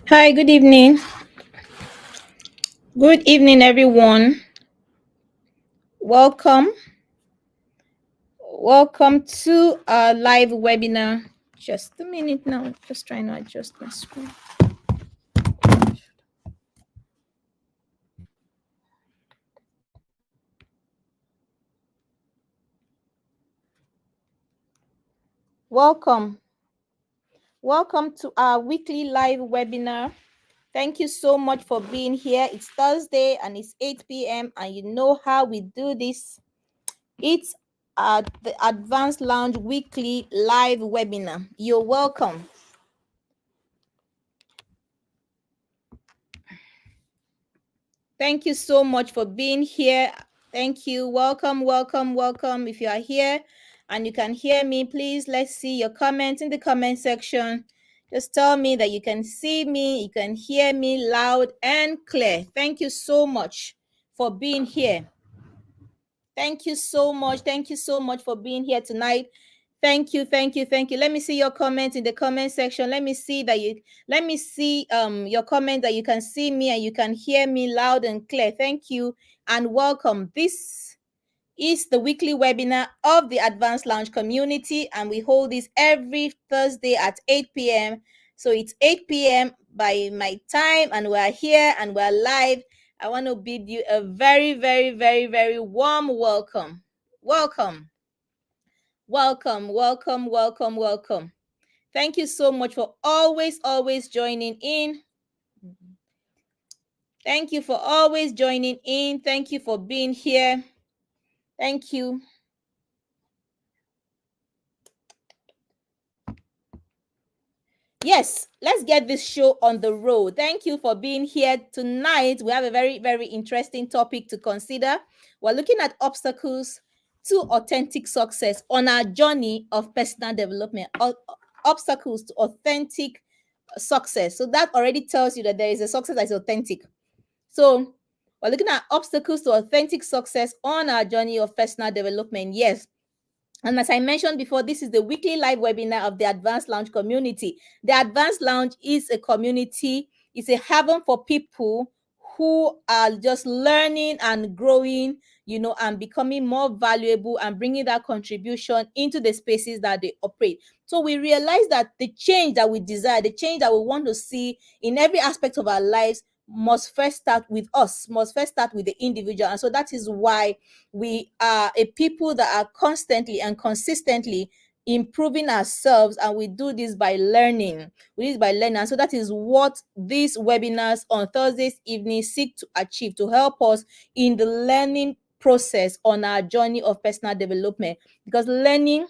Hi, good evening. Good evening, everyone. Welcome. Welcome to our live webinar. Just a minute now. Just trying to adjust my screen. Welcome. Welcome to our weekly live webinar. Thank you so much for being here. It's Thursday and it's 8 p.m. and you know how we do this. It's the Advanced Lounge weekly live webinar. You're welcome. Thank you so much for being here. Thank you. Welcome, welcome, welcome. If you are here and you can hear me, please let's see your comments in the comment section. Just tell me that you can see me, you can hear me loud and clear. Thank you so much for being here. Thank you so much. Thank you so much for being here tonight. Thank you, thank you, thank you. Let me see your comments in the comment section. Let me see your comment that you can see me and you can hear me loud and clear. Thank you and welcome. This is the weekly webinar of the Advanced Lounge community, and we hold this every Thursday at 8 p.m. So it's 8 p.m. by my time, and we're here and we're live. I want to bid you a very, very, very, very warm welcome. Welcome, welcome, welcome, welcome, welcome. Thank you so much for always joining in. Thank you for always joining in. Thank you for being here. Thank you. Yes, let's get this show on the road. Thank you for being here tonight. We have a very, very interesting topic to consider. We're looking at obstacles to authentic success on our journey of personal development. Obstacles to authentic success. So that already tells you that there is a success that is authentic. So we're looking at obstacles to authentic success on our journey of personal development. Yes. And as I mentioned before, this is the weekly live webinar of the Advanced Lounge community. The Advanced Lounge is a community, it's a haven for people who are just learning and growing, and becoming more valuable and bringing that contribution into the spaces that they operate. So we realize that the change that we desire, the change that we want to see in every aspect of our lives must first start with us, must first start with the individual. And so that is why we are a people that are constantly and consistently improving ourselves, and we do this by learning. And so that is what these webinars on Thursdays evening seek to achieve, to help us in the learning process on our journey of personal development, because learning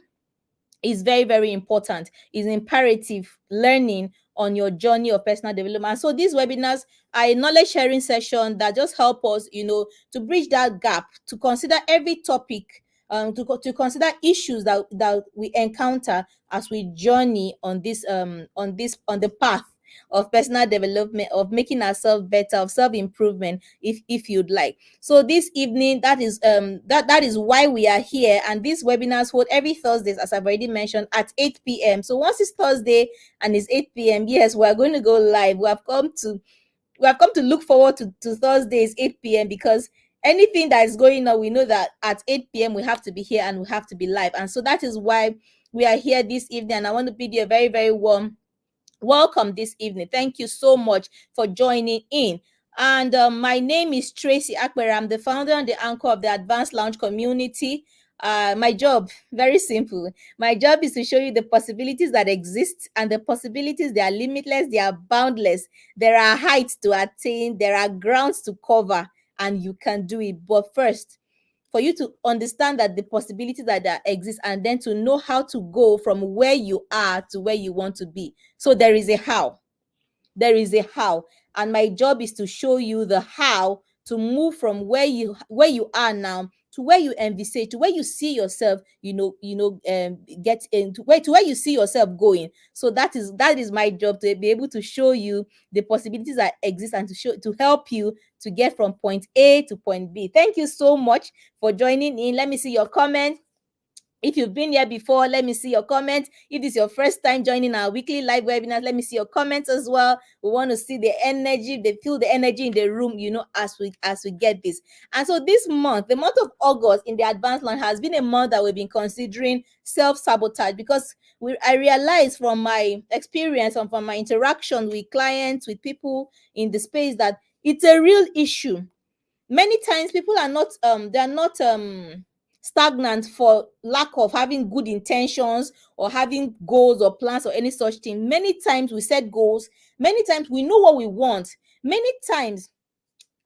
is very, very important. It's imperative learning on your journey of personal development. And so these webinars are a knowledge sharing session that just help us, to bridge that gap, to consider every topic, to consider issues that we encounter as we journey on the path of personal development, of making ourselves better, of self-improvement, if you'd like. So this evening, that is why we are here, and these webinars hold every Thursdays, as I've already mentioned, at 8 p.m. So once it's Thursday and it's 8 p.m., yes, we're going to go live. We have come to look forward to Thursdays 8 p.m. because anything that is going on, we know that at 8 p.m. we have to be here and we have to be live. And so that is why we are here this evening. And I want to bid you a very, very warm welcome this evening. Thank you so much for joining in. And my name is Tracy Akbere. I'm the founder and the anchor of the Advanced Lounge community. My job, very simple. My job is to show you the possibilities that exist, and the possibilities, they are limitless, they are boundless. There are heights to attain, there are grounds to cover, and you can do it. But first, for you to understand that the possibilities that exist, and then to know how to go from where you are to where you want to be. So there is a how. There is a how. And my job is to show you the how to move from where you are now to where you envisage, to where you see yourself, get into where you see yourself going. So that is my job, to be able to show you the possibilities that exist, and to help you to get from point A to point B. Thank you so much for joining in. Let me see your comment. If you've been here before, let me see your comments. If this is your first time joining our weekly live webinars, let me see your comments as well. We want to see the energy, they feel the energy in the room, as we get this. And so this month, the month of August in the advanced line, has been a month that we've been considering self-sabotage, because I realized from my experience and from my interaction with clients, with people in the space, that it's a real issue. Many times people are not they are not stagnant for lack of having good intentions or having goals or plans or any such thing. Many times we set goals, many times we know what we want, many times.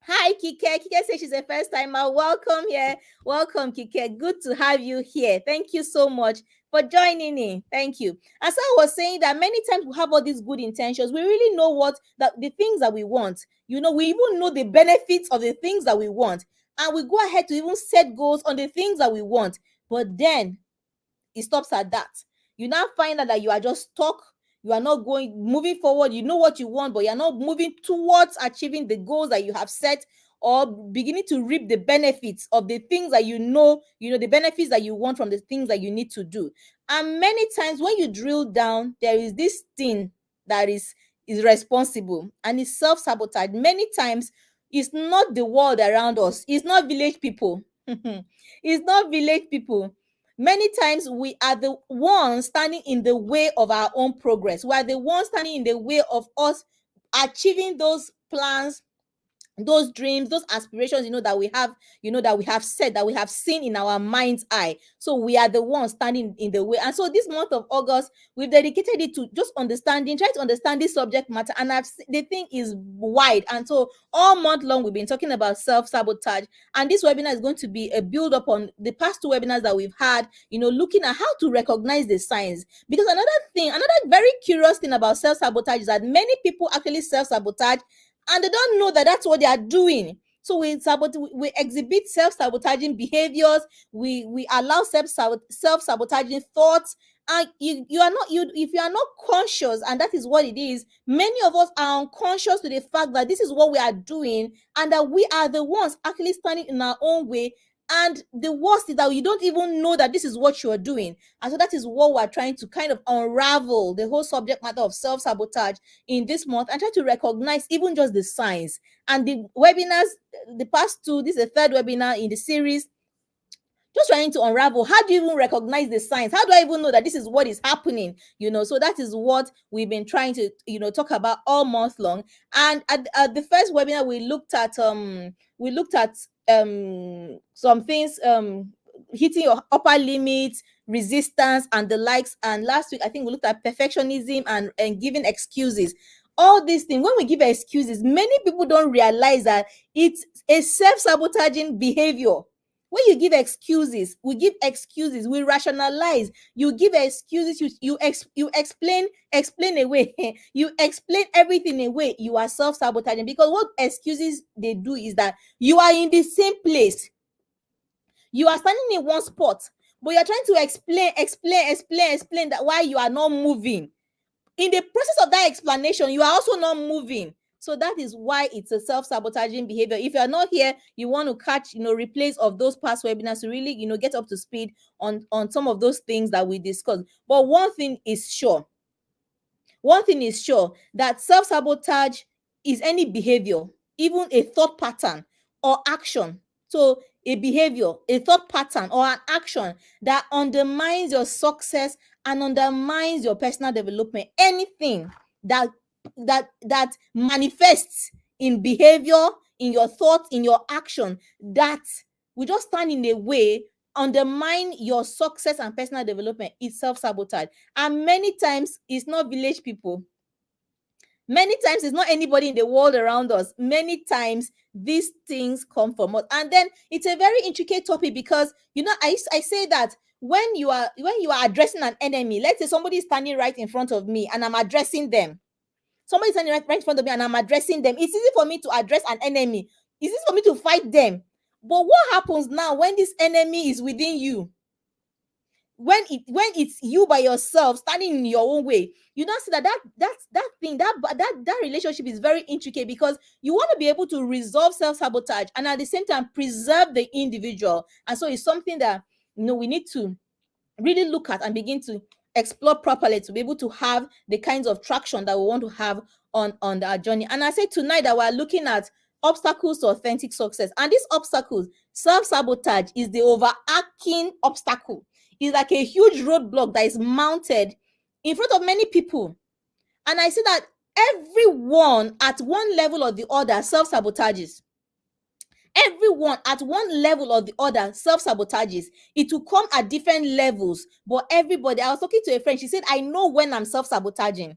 Hi, Kike. Kike says she's a first timer. Welcome here. Welcome, Kike. Good to have you here. Thank you so much for joining in. Thank you. As I was saying, that many times we have all these good intentions. We really know what that the things that we want. We even know the benefits of the things that we want. And we go ahead to even set goals on the things that we want. But then it stops at that. You now find out that you are just stuck. You are not moving forward. You know what you want, but you're not moving towards achieving the goals that you have set, or beginning to reap the benefits of the things that the benefits that you want from the things that you need to do. And many times when you drill down, there is this thing that is responsible, and it's self-sabotage. Many times it's not the world around us, it's not village people. It's not village people. Many times we are the ones standing in the way of our own progress. We are the ones standing in the way of us achieving those plans, those dreams, those aspirations, that we have set, that we have seen in our mind's eye. So we are the ones standing in the way. And so this month of August, we've dedicated it to just try to understand this subject matter. And the thing is wide. And so all month long, we've been talking about self-sabotage. And this webinar is going to be a build up on the past two webinars that we've had, looking at how to recognize the signs. Because another very curious thing about self-sabotage is that many people actually self-sabotage, and they don't know that that's what they are doing. So we exhibit self-sabotaging behaviors. We allow self-sabotaging thoughts. And you are not you if you are not conscious, and that is what it is. Many of us are unconscious to the fact that this is what we are doing, and that we are the ones actually standing in our own way. And the worst is that you don't even know that this is what you're doing. And so that is what we're trying to kind of unravel, the whole subject matter of self-sabotage in this month, and try to recognize even just the signs. And the webinars, the past two, this is the third webinar in the series, just trying to unravel, how do you even recognize the signs? How do I even know that this is what is happening? So that is what we've been trying to talk about all month long. And at the first webinar, we looked at some things, hitting your upper limits, resistance, and the likes. And last week I think we looked at perfectionism and giving excuses. All these things, when we give excuses, many people don't realize that it's a self-sabotaging behavior. When you give excuses, we rationalize. You give excuses, you explain away. You explain everything away. You are self-sabotaging, because what excuses they do is that you are in the same place, you are standing in one spot, but you're trying to explain that why you are not moving. In the process of that explanation, you are also not moving. So that is why it's a self-sabotaging behavior. If you're not here, you want to catch replays of those past webinars to really get up to speed on some of those things that we discussed. But one thing is sure, that self-sabotage is any behavior, even a thought pattern or action. So a behavior, a thought pattern, or an action that undermines your success and undermines your personal development. Anything that manifests in behavior, in your thoughts, in your action, that will just stand in the way, undermine your success and personal development, is self-sabotage. And many times it's not village people, many times it's not anybody in the world around us. Many times these things come from us. And then it's a very intricate topic, because I say that when you are addressing an enemy, let's say somebody is standing right in front of me and I'm addressing them. Somebody is standing right in front of me and I'm addressing them. It's easy for me to address an enemy. It's easy for me to fight them. But what happens now when this enemy is within you? When it's you by yourself standing in your own way, you don't see that relationship is very intricate, because you want to be able to resolve self-sabotage and at the same time preserve the individual. And so it's something that we need to really look at and begin to explore properly to be able to have the kinds of traction that we want to have on our journey. And I say tonight that we're looking at obstacles to authentic success. And these obstacles, self-sabotage is the overarching obstacle. It's like a huge roadblock that is mounted in front of many people. And I see that everyone at one level or the other self-sabotages. Everyone at one level or the other self-sabotages. It will come at different levels, but everybody. I was talking to a friend, she said, I know when I'm self-sabotaging.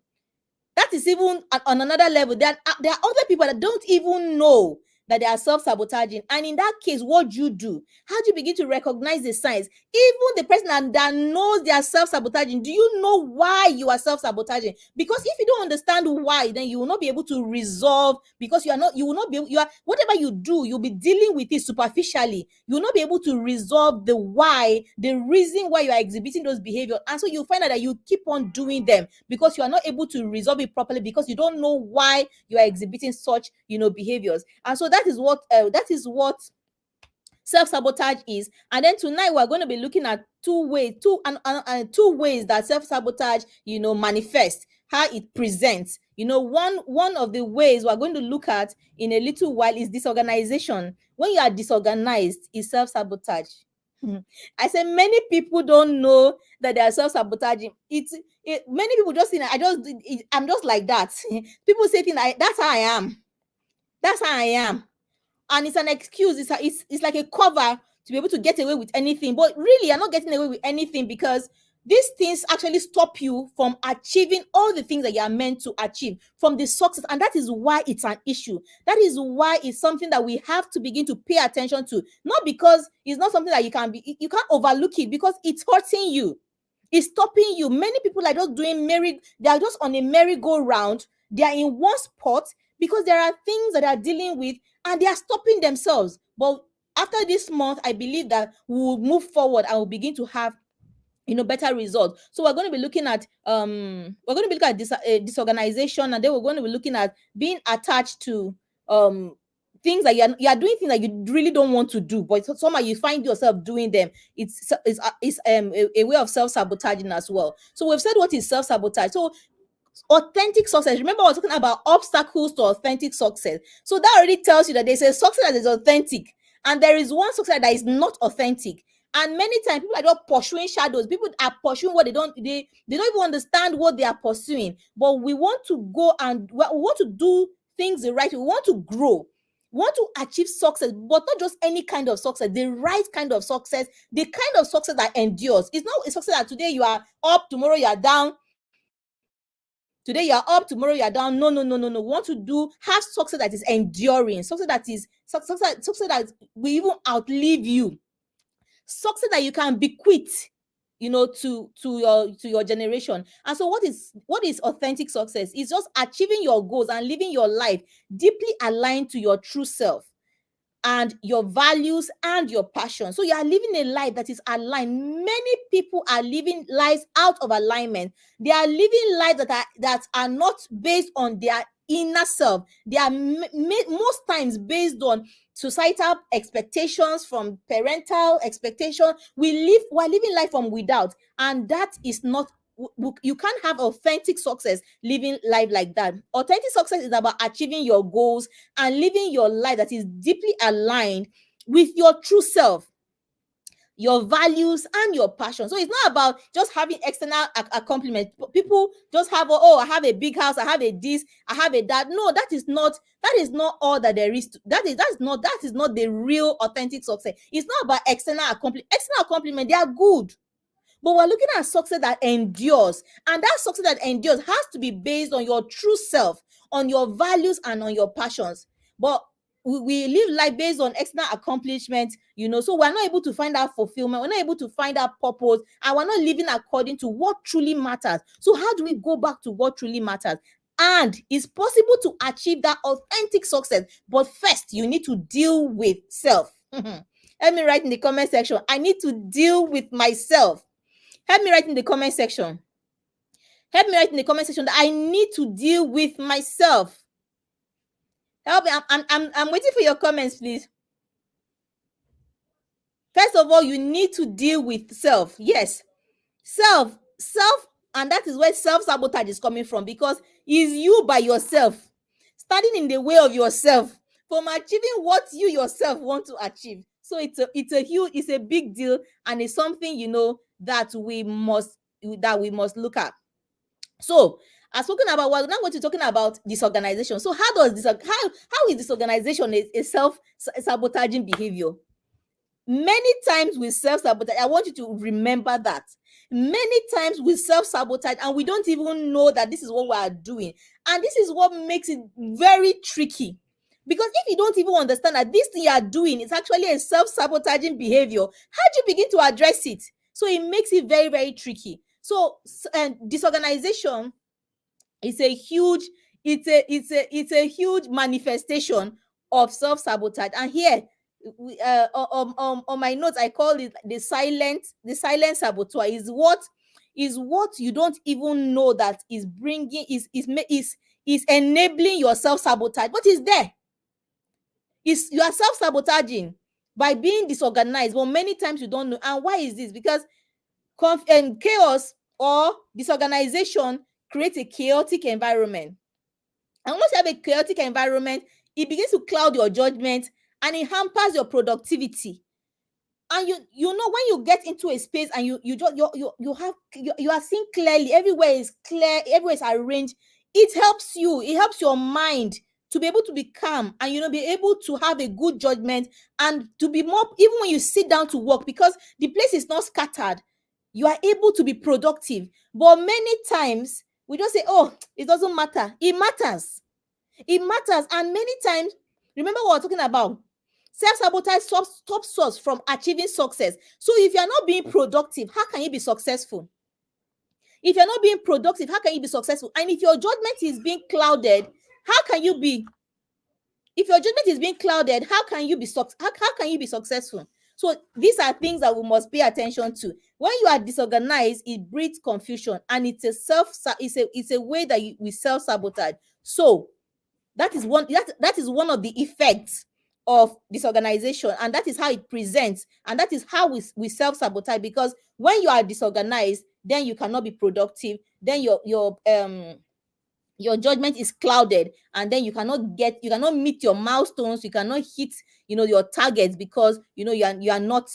That is even on another level. There are other people that don't even know that they are self-sabotaging. And in that case, what do you do? How do you begin to recognize the signs? Even the person that knows they are self-sabotaging, do you know why you are self-sabotaging? Because if you don't understand why, then you will not be able to resolve, because you will not be able, you are, whatever you do, you'll be dealing with it superficially. You will not be able to resolve the why, the reason why you are exhibiting those behaviors. And so you find out that you keep on doing them because you are not able to resolve it properly, because you don't know why you are exhibiting such behaviors. And so that is what self-sabotage is. And then tonight we're going to be looking at two ways that self-sabotage manifests, how it presents. One of the ways we're going to look at in a little while is disorganization. When you are disorganized, is self-sabotage. I say many people don't know that they are self-sabotaging. Many people just think I'm just like that. People say things like, that's how I am. That's how I am. And it's an excuse. It's like a cover to be able to get away with anything. But really, you're not getting away with anything, because these things actually stop you from achieving all the things that you are meant to achieve, from the success. And that is why it's an issue. That is why it's something that we have to begin to pay attention to. Not because it's not something that you can't overlook it, because it's hurting you. It's stopping you. Many people are just they are just on a merry-go-round. They are in one spot because there are things that they are dealing with, and they are stopping themselves. But after this month, I believe that we will move forward and we'll begin to have better results. So we're going to be looking at disorganization, and then we're going to be looking at being attached to things that you are doing, things that you really don't want to do, but somehow you find yourself doing them. It's a way of self-sabotaging as well. So we've said what is self-sabotage. So authentic success, remember I was talking about obstacles to authentic success. So that already tells you that there's a success that is authentic, and there is one success that is not authentic. And many times people are just pursuing shadows. People are pursuing what they don't even understand what they are pursuing. But we want to go and we want to do things the right way. We want to grow. We want to achieve success, but not just any kind of success, the right kind of success, the kind of success that endures. It's not a success that today you are up, tomorrow you are down. Today you are up, tomorrow you are down. No, no, no, no, no. We want to have success that is enduring, success success that will even outlive you, success that you can bequeath, to your generation. And so what is authentic success? It's just achieving your goals and living your life deeply aligned to your true self and your values and your passion. So you are living a life that is aligned. Many people are living lives out of alignment. They are living lives that are not based on their inner self. They are most times based on societal expectations, from parental expectation. We're living life from without, and that is not. You can't have authentic success living life like that. Authentic success is about achieving your goals and living your life that is deeply aligned with your true self, your values and your passion. So it's not about just having external accomplishment. People just have, oh, I have a big house, I have a this, I have a that. No, that is not all that there is. That is not the real authentic success. It's not about external accomplishment. External accomplishment, they are good. But we're looking at success that endures. And that success that endures has to be based on your true self, on your values, and on your passions. But we live life based on external accomplishment, so we're not able to find out fulfillment, we're not able to find out purpose, and we're not living according to what truly matters. So how do we go back to what truly matters? And it's possible to achieve that authentic success, but first you need to deal with self. Let me write in the comment section, I need to deal with myself. Help me write in the comment section. Help me write in the comment section that I need to deal with myself. Help me. I'm waiting for your comments, please. First of all, you need to deal with self. Yes. Self, and that is where self-sabotage is coming from, because is you by yourself standing in the way of yourself from achieving what you yourself want to achieve. So it's a huge, it's a big deal, and it's something, that we must look at. So, as spoken about, we're now going to talking about disorganization. So how is disorganization a self-sabotaging behavior? Many times we self-sabotage. I want you to remember that. Many times we self-sabotage and we don't even know that this is what we are doing. And this is what makes it very tricky. Because if you don't even understand that this thing you are doing is actually a self-sabotaging behavior, how do you begin to address it? So it makes it very, very tricky. So, disorganization is a huge, it's a huge manifestation of self-sabotage. And here, on my notes, I call it the silent saboteur. Is what you don't even know that is bringing is enabling your self-sabotage, but is there. Is You are self-sabotaging by being disorganized, but many times you don't know. And why is this? Because chaos or disorganization creates a chaotic environment. And once you have a chaotic environment, it begins to cloud your judgment and it hampers your productivity. And you know, when you get into a space and you just you are seeing clearly, everywhere is clear, everywhere is arranged, it helps your mind to be able to be calm, and be able to have a good judgment, and to be more, even when you sit down to work, because the place is not scattered, you are able to be productive. But many times we just say, oh, it doesn't matter. It matters. And many times, remember what we're talking about. Self-sabotage stops us from achieving success. So if you're not being productive, how can you be successful? If you're not being productive, how can you be successful? And if your judgment is being clouded, how can you be? If your judgment is being clouded, how can you be how can you be successful? So these are things that we must pay attention to. When you are disorganized, it breeds confusion, and it's a way that we self-sabotage. So that is one of the effects of disorganization, and that is how it presents, and that is how we self-sabotage. Because when you are disorganized, then you cannot be productive, then your judgment is clouded, and then you cannot meet your milestones, you cannot hit your targets, because you are not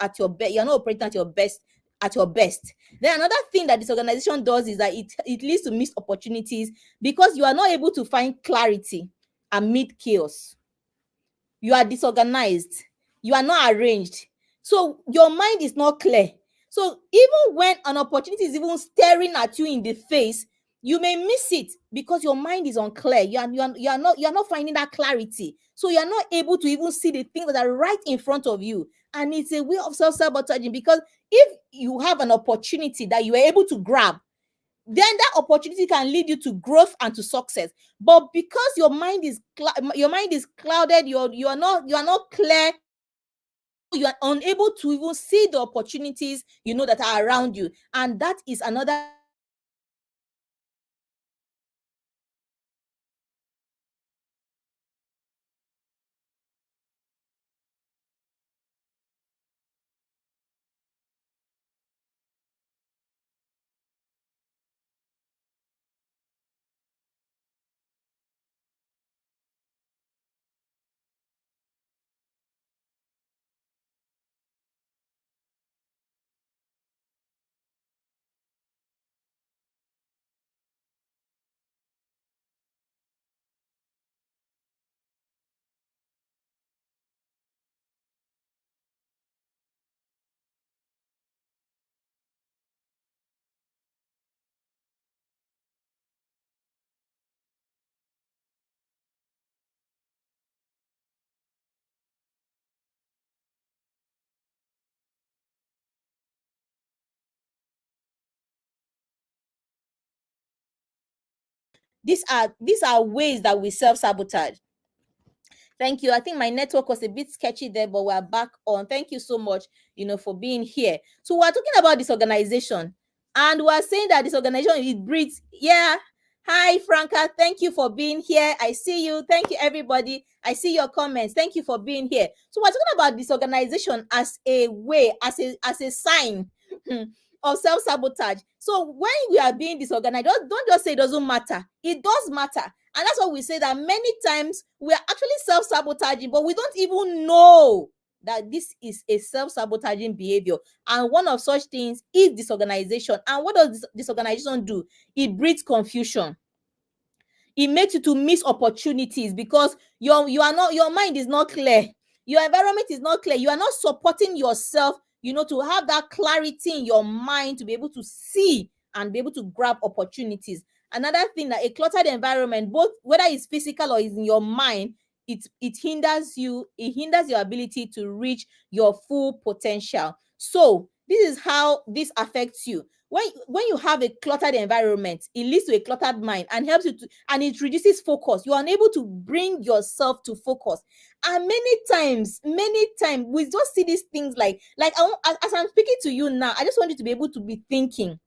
at your best, you're not operating at your best. Then another thing that disorganization does is that it leads to missed opportunities, because you are not able to find clarity amid chaos. You are disorganized, you are not arranged, so your mind is not clear. So even when an opportunity is even staring at you in the face, you may miss it, because your mind is unclear. You are not finding that clarity, so you are not able to even see the things that are right in front of you. And it's a way of self-sabotaging, because if you have an opportunity that you are able to grab, then that opportunity can lead you to growth and to success. But because your mind is clouded, you are not clear, so you are unable to even see the opportunities that are around you. And that is another. These are ways that we self-sabotage. Thank you. I think my network was a bit sketchy there, but we're back on. Thank you so much, for being here. So we're talking about disorganization, and we're saying that disorganization, it breeds. Yeah. Hi, Franca. Thank you for being here. I see you. Thank you, everybody. I see your comments. Thank you for being here. So we're talking about disorganization as a way, as a sign of self-sabotage. So when we are being disorganized, don't just say it doesn't matter. It does matter. And that's why we say that many times we are actually self-sabotaging, but we don't even know that this is a self-sabotaging behavior. And one of such things is disorganization. And what does disorganization do? It breeds confusion. It makes you to miss opportunities because your mind is not clear, your environment is not clear, you are not supporting yourself, to have that clarity in your mind to be able to see and be able to grab opportunities. Another thing, that a cluttered environment, both whether it's physical or is in your mind, it hinders you, it hinders your ability to reach your full potential. So this is how this affects you. When you have a cluttered environment, it leads to a cluttered mind and helps you to, and it reduces focus. You are unable to bring yourself to focus. And many times we just see these things like as I'm speaking to you now, I just want you to be able to be thinking.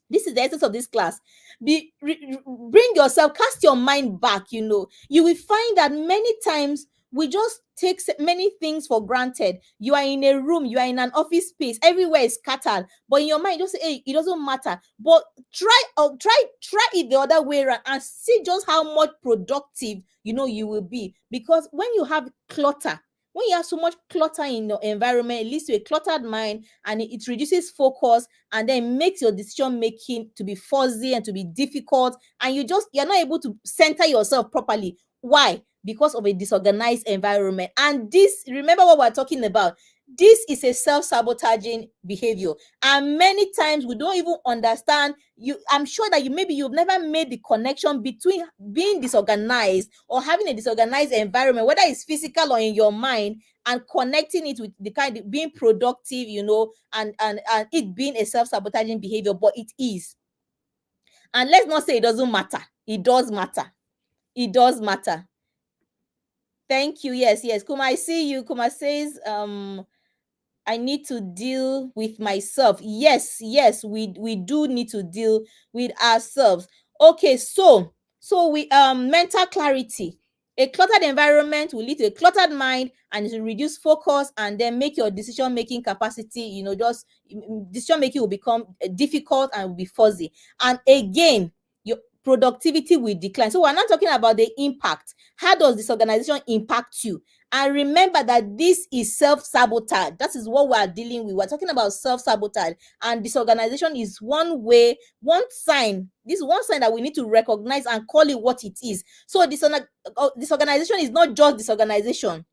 This is the essence of this class. Bring yourself, cast your mind back. You will find that many times we just take many things for granted. You are in a room, you are in an office space, everywhere is scattered, but in your mind you just say, hey, it doesn't matter. But try it the other way around and see just how much productive you will be. Because when you have clutter, when you have so much clutter in your environment, it leads to a cluttered mind, and it reduces focus, and then makes your decision making to be fuzzy and to be difficult, and you're not able to center yourself properly. Why? Because of a disorganized environment. And this, remember what we're talking about, this is a self-sabotaging behavior. And many times we don't even understand. I'm sure that you've never made the connection between being disorganized or having a disorganized environment, whether it's physical or in your mind, and connecting it with the kind of being productive, and it being a self-sabotaging behavior. But it is. And let's not say it doesn't matter. It does matter. It does matter. Thank you. Yes, yes. Kuma, I see you. Kuma says, I need to deal with myself. Yes, yes, we do need to deal with ourselves. Okay, so we mental clarity. A cluttered environment will lead to a cluttered mind, and it will reduce focus, and then make your decision making capacity, just decision making will become difficult and will be fuzzy. And again, your productivity will decline. So we're not talking about the impact. How does this organization impact you? And remember that this is self-sabotage. That is what we are dealing with. We're talking about self-sabotage. And disorganization is one way, one sign. This is one sign that we need to recognize and call it what it is. So disorganization is not just disorganization.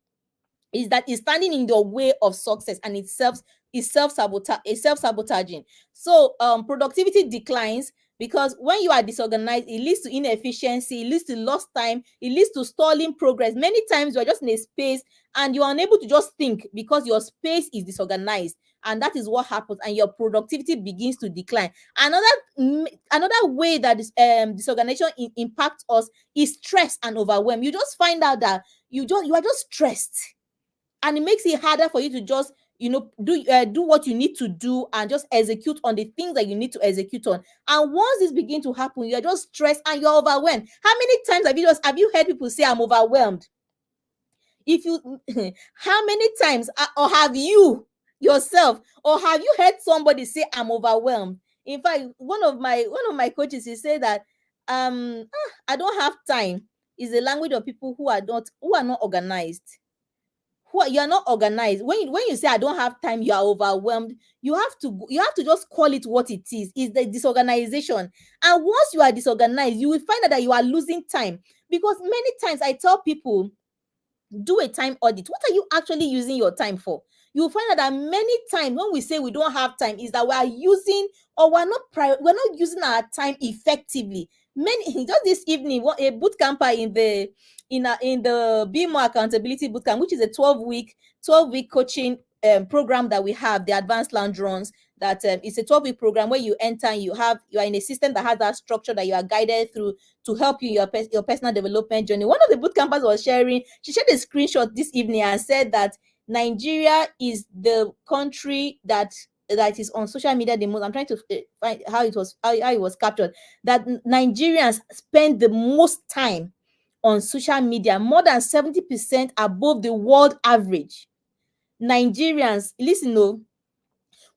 Is that is standing in your way of success, and itself is self-sabotaging. So productivity declines, because when you are disorganized, it leads to inefficiency, it leads to lost time, it leads to stalling progress. Many times you are just in a space and you are unable to just think because your space is disorganized, and that is what happens, and your productivity begins to decline. Another way that disorganization impacts us is stress and overwhelm. You just find out that you are just stressed, and it makes it harder for you to just do what you need to do, and just execute on the things that you need to execute on. And once this begin to happen, you're just stressed and you're overwhelmed. How many times have you heard people say, I'm overwhelmed? If you How many times, or have you yourself, or have you heard somebody say, I'm overwhelmed? In fact, one of my coaches, he said that I don't have time is the language of people who are not organized. You are not organized. When you say I don't have time, you are overwhelmed. You have to just call it what it is. It's the disorganization. And once you are disorganized, you will find out that you are losing time. Because many times I tell people, do a time audit. What are you actually using your time for? You'll find out that many times when we say we don't have time, is that we are using, or we're not using our time effectively. Just this evening, a boot camper in the Be More Accountability Bootcamp, which is a 12-week coaching program that we have, the Advanced Lounge Runs. That it's a 12-week program where you enter and you are in a system that has that structure that you are guided through to help you in your personal development journey. One of the boot campers was sharing, she shared a screenshot this evening and said that Nigeria is the country that is on social media the most. I'm trying to find how it was captured. That Nigerians spend the most time on social media, more than 70% above the world average. Nigerians, listen, no,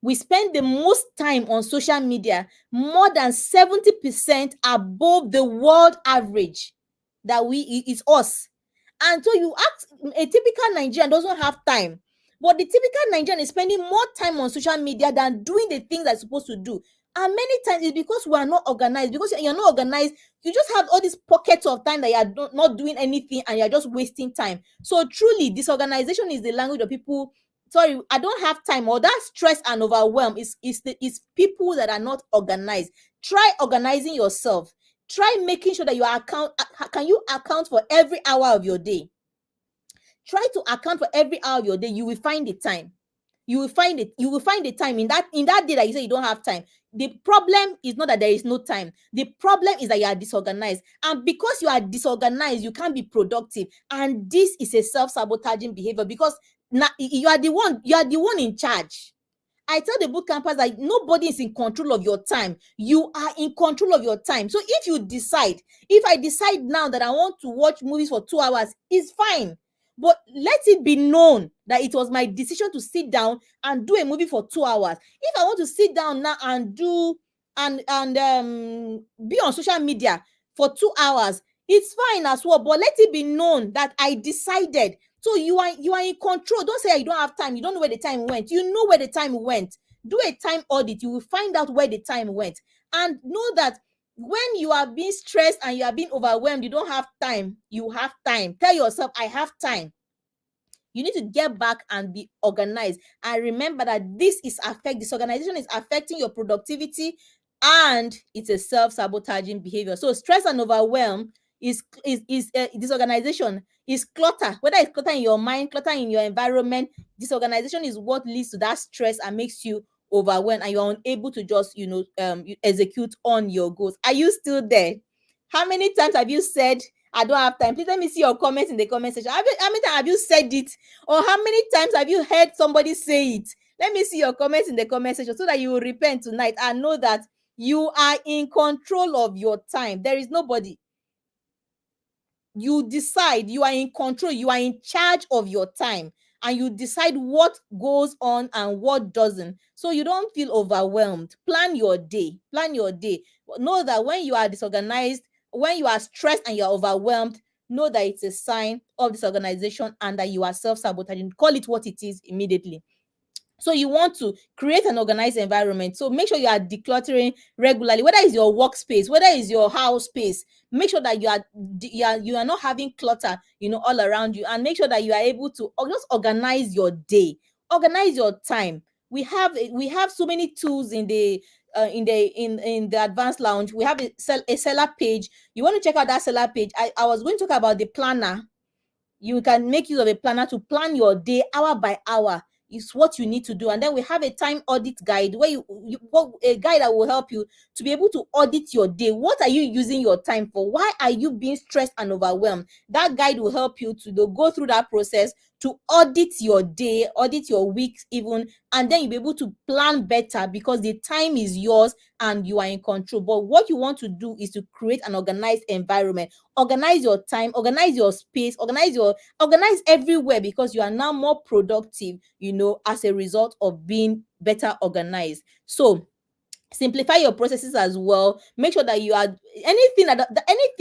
We spend the most time on social media, more than 70% above the world average. That it's us. And so you ask, a typical Nigerian doesn't have time. But the typical Nigerian is spending more time on social media than doing the things they're supposed to do. And many times it's because we are not organized. Because you're not organized, you just have all these pockets of time that you're not doing anything and you're just wasting time. So truly, disorganization is the language of people. Sorry, I don't have time. Or that stress and overwhelm is people that are not organized. Try organizing yourself. Try making sure that you account. Can you account for every hour of your day? Try to account for every hour of your day. You will find the time. You will find it. You will find the time in that day that you say you don't have time. The problem is not that there is no time. The problem is that you are disorganized, and because you are disorganized, you can't be productive. And this is a self-sabotaging behavior, because now you are the one. You are the one in charge. I tell the boot campers that nobody is in control of your time. You are in control of your time. So if I decide now that I want to watch movies for 2 hours, it's fine. But let it be known that it was my decision to sit down and do a movie for 2 hours. If I want to sit down now and do and be on social media for 2 hours, it's fine as well. But let it be known that I decided. So you are in control. Don't say you don't have time. You don't know where the time went. You know where the time went. Do a time audit. You will find out where the time went. And know that when you are being stressed and you are being overwhelmed, you don't have time. You have time. Tell yourself, I have time. You need to get back and be organized. And remember that disorganization is affecting your productivity, and it's a self-sabotaging behavior. So stress and overwhelm is disorganization is clutter. Whether it's clutter in your mind, clutter in your environment, disorganization is what leads to that stress and makes you overwhelmed, and you're unable to just you execute on your goals. Are you still there? How many times have you said, I don't have time? Please let me see your comments in the comment section. How many times have you said it? Or how many times have you heard somebody say it? Let me see your comments in the comment section so that you will repent tonight and know that you are in control of your time. There is nobody. You decide. You are in control. You are in charge of your time, and you decide what goes on and what doesn't, so you don't feel overwhelmed. Plan your day. Plan your day. Know that when you are disorganized, when you are stressed and you're overwhelmed, know that it's a sign of disorganization and that you are self-sabotaging. Call it what it is immediately. So you want to create an organized environment. So make sure you are decluttering regularly, whether it's your workspace, whether it's your house space. Make sure that you are not having clutter, all around you, and make sure that you are able to just organize your day, organize your time. We have so many tools in the advanced lounge. We have a seller page. You want to check out that seller page. I was going to talk about the planner. You can make use of a planner to plan your day hour by hour. Is what you need to do. And then we have a time audit guide where a guide that will help you to be able to audit your day. What are you using your time for? Why are you being stressed and overwhelmed? That guide will help you to go through that process, to audit your day, audit your weeks even, and then you'll be able to plan better because the time is yours and you are in control. But what you want to do is to create an organized environment. Organize your time, organize your space, organize everywhere, because you are now more productive, as a result of being better organized. So simplify your processes as well. Make sure that you are anything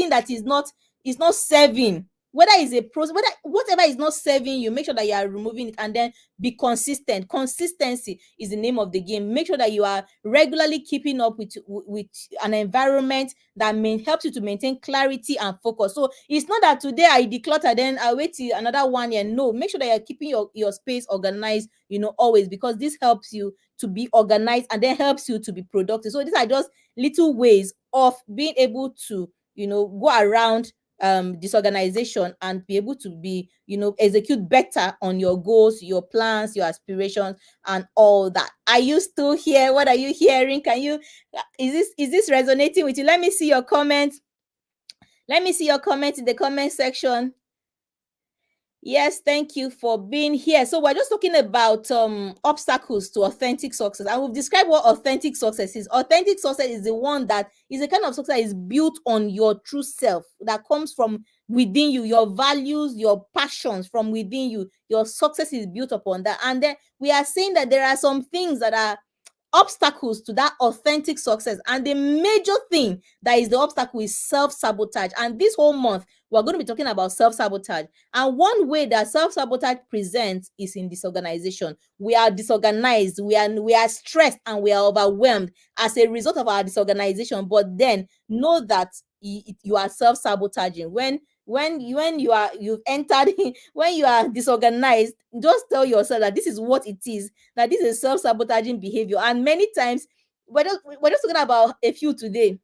that is not serving, whether it's a process, whatever is not serving you, make sure that you are removing it. And then be consistent. Consistency is the name of the game. Make sure that you are regularly keeping up with an environment that helps you to maintain clarity and focus. So it's not that today I declutter, then I wait till another 1 year. No, make sure that you're keeping your space organized, always, because this helps you to be organized and then helps you to be productive. So these are just little ways of being able to, go around disorganization and be able to be, execute better on your goals, your plans, your aspirations, and all that. Are you still here? What are you hearing? Is this resonating with you? Let me see your comments. Let me see your comments in the comment section. Yes, thank you for being here. So we're just talking about obstacles to authentic success, and we've described what authentic success is. Authentic success is the one that is a kind of success that is built on your true self, that comes from within you, your values, your passions from within you. Your success is built upon that. And then we are saying that there are some things that are obstacles to that authentic success. And the major thing that is the obstacle is self-sabotage. And this whole month, we're going to be talking about self-sabotage. And one way that self-sabotage presents is in disorganization. We are disorganized, we are stressed, and we are overwhelmed as a result of our disorganization. But then know that you are self-sabotaging when you've entered when you are disorganized. Just tell yourself that this is what it is, that this is self-sabotaging behavior. And many times we're just talking about a few today.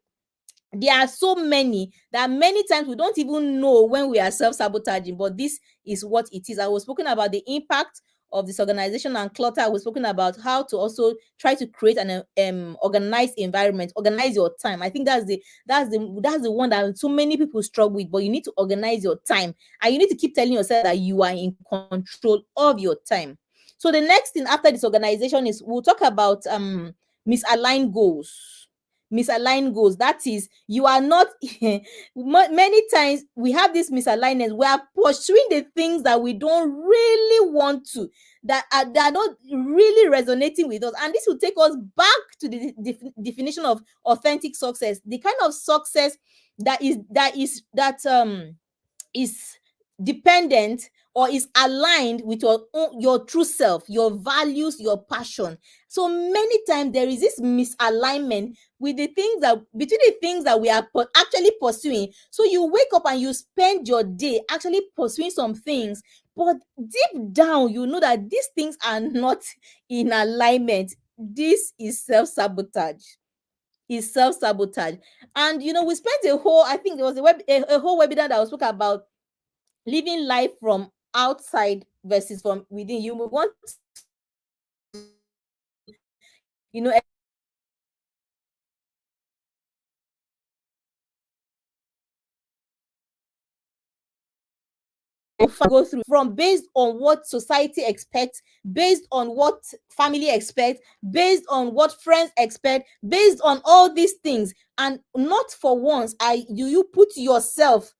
There are so many that many times we don't even know when we are self-sabotaging, but this is what it is. I was spoken about the impact of disorganization and clutter. I was spoken about how to also try to create an organized environment, organize your time. I think that's the one that so many people struggle with. But you need to organize your time, and you need to keep telling yourself that you are in control of your time. So the next thing after disorganization is we'll talk about misaligned goals. Misaligned goals, that is, you are not many times we have this misalignment. We are pursuing the things that we don't really want to, that are not really resonating with us. And this will take us back to the definition of authentic success, the kind of success that is dependent or is aligned with your true self, your values, your passion. So many times there is this misalignment with the things that between the things that we are actually pursuing. So you wake up and you spend your day actually pursuing some things, but deep down you know that these things are not in alignment. This is self-sabotage. Is self-sabotage. And we spent a whole, I think there was a whole webinar that was spoke about living life from outside versus from within. You want you know go through from based on what society expects, based on what family expects, based on what friends expect, based on all these things. And not for once I you put yourself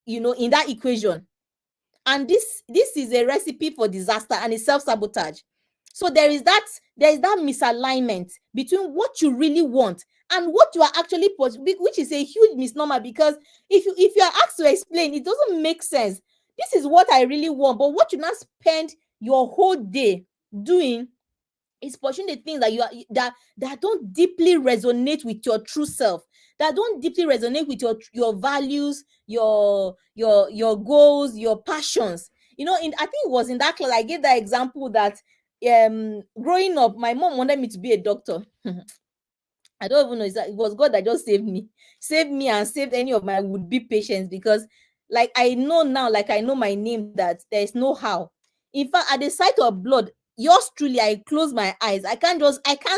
in that equation. And this is a recipe for disaster, and it's self-sabotage. So there is that misalignment between what you really want and what you are actually which is a huge misnomer, because if you are asked to explain, it doesn't make sense. This is what I really want, but what you now spend your whole day doing is pursuing the things that you are that don't deeply resonate with your true self, that don't deeply resonate with your values, your goals, your passions. I think it was in that class I gave that example that growing up my mom wanted me to be a doctor. I don't even know. It was God that just saved me and saved any of my would-be patients, because, like, I know now, like I know my name, that there is no how. In fact, at the sight of blood, yours truly, I close my eyes. I can't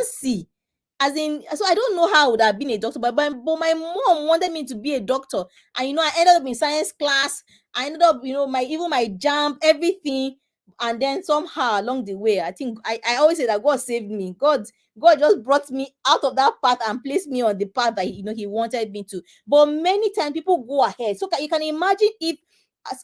see. As in, so I don't know how I would have been a doctor, but my mom wanted me to be a doctor, and I ended up in science class. I ended up, my jump, everything, and then somehow along the way, I think I always say that God saved me. God just brought me out of that path and placed me on the path that he wanted me to. But many times people go ahead. So you can imagine if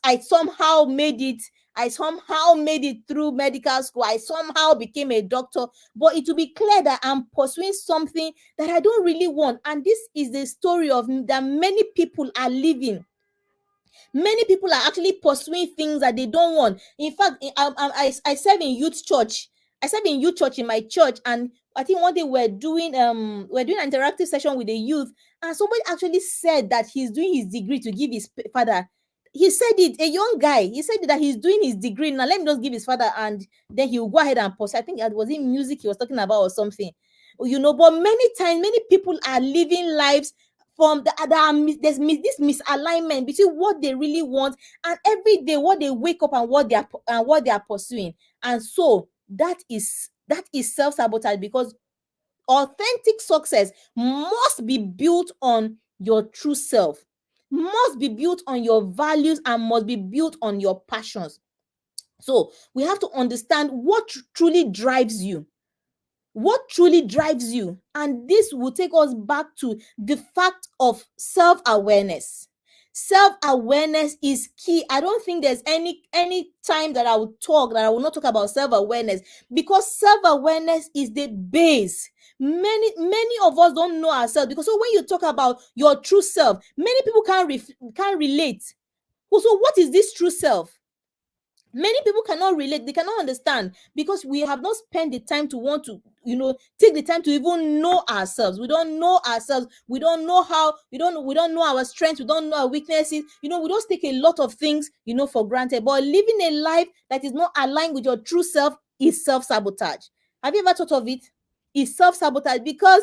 I somehow made it. I somehow made it through medical school. I somehow became a doctor. But it will be clear that I'm pursuing something that I don't really want. And this is the story of that many people are living. Many people are actually pursuing things that they don't want. In fact, I serve in youth church. I serve in youth church in my church, and I think one day we're doing an interactive session with the youth, and somebody actually said that he's doing his degree to give his father. He said it, a young guy. He said that he's doing his degree now. Let me just give his father, and then he will go ahead and pursue. I think it was in music he was talking about or something. But many times, many people are living lives from there's this misalignment between what they really want and every day what they wake up and what they are pursuing. And so that is self-sabotage, because authentic success must be built on your true self, must be built on your values, and must be built on your passions. So we have to understand what truly drives you, and this will take us back to the fact of self-awareness. Self-awareness is key. I don't think there's any time that I will not talk about self-awareness, because self-awareness is the base. Many of us don't know ourselves, because so when you talk about your true self, many people can't relate. So what is this true self? Many people cannot relate, they cannot understand, because we have not spent the time to want to, take the time to even know ourselves. We don't know ourselves. We don't know how, we don't know our strengths. We don't know our weaknesses. We just take a lot of things, for granted. But living a life that is not aligned with your true self is self-sabotage. Have you ever thought of it? It's self-sabotage, because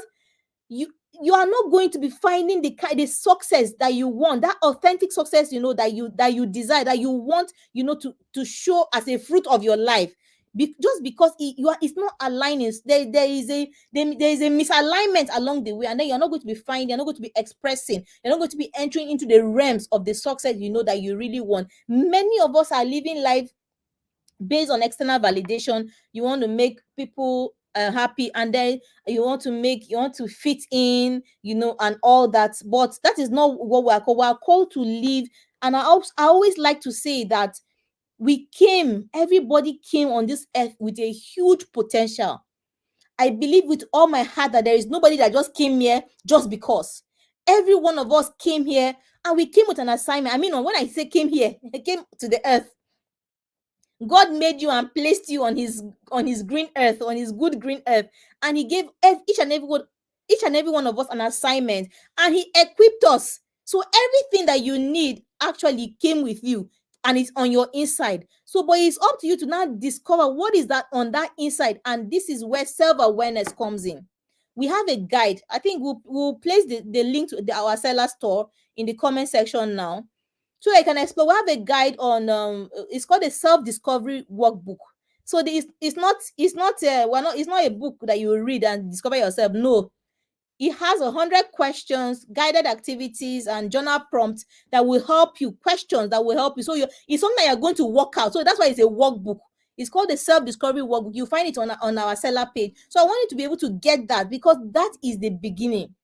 you you are not going to be finding the success that you want, that authentic success, that you desire, that you want, to show as a fruit of your life. Just because it's not aligning. There is a misalignment along the way, and then you're not going to be finding, you're not going to be expressing, you're not going to be entering into the realms of the success, that you really want. Many of us are living life based on external validation. You want to make people happy, and then you want to fit in, and all that. But that is not what we are called to live. And I always like to say that everybody came on this earth with a huge potential. I believe with all my heart that there is nobody that just came here just because. Every one of us came here, and we came with an assignment. I mean, when I say came here, I came to the earth. God made you and placed you on his green earth, on his good green earth, and he gave each and every one of us an assignment, and he equipped us. So everything that you need actually came with you, and it's on your inside. So, but it's up to you to now discover what is that on that inside, and this is where self-awareness comes in. We have a guide. I think we'll place the link to our seller store in the comment section now, so I can explore. We have a guide on it's called a self-discovery workbook. So it's not a book that you read and discover yourself. No, it has 100 questions, guided activities, and journal prompts that will help you. Questions that will help you. So it's something that you're going to work out. So that's why it's a workbook. It's called the self-discovery workbook. You find it on our seller page. So I want you to be able to get that, because that is the beginning.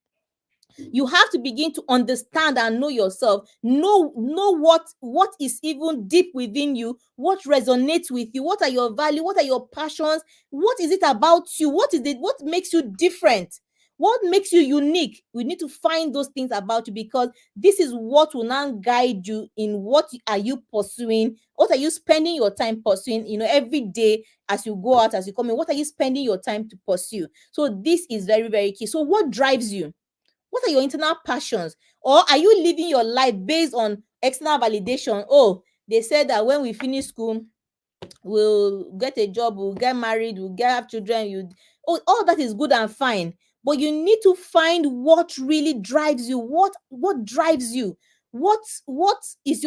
You have to begin to understand and know yourself. Know what is even deep within you, what resonates with you, what are your values, what are your passions, what is it about you, what makes you different, what makes you unique. We need to find those things about you, because this is what will now guide you in what are you pursuing, what are you spending your time pursuing, every day as you go out, as you come in, what are you spending your time to pursue. So this is very, very key. So what drives you? What are your internal passions? Or are you living your life based on external validation? Oh, they said that when we finish school, we'll get a job, we'll get married, we'll have children. All that is good and fine. But you need to find what really drives you. What drives you? What is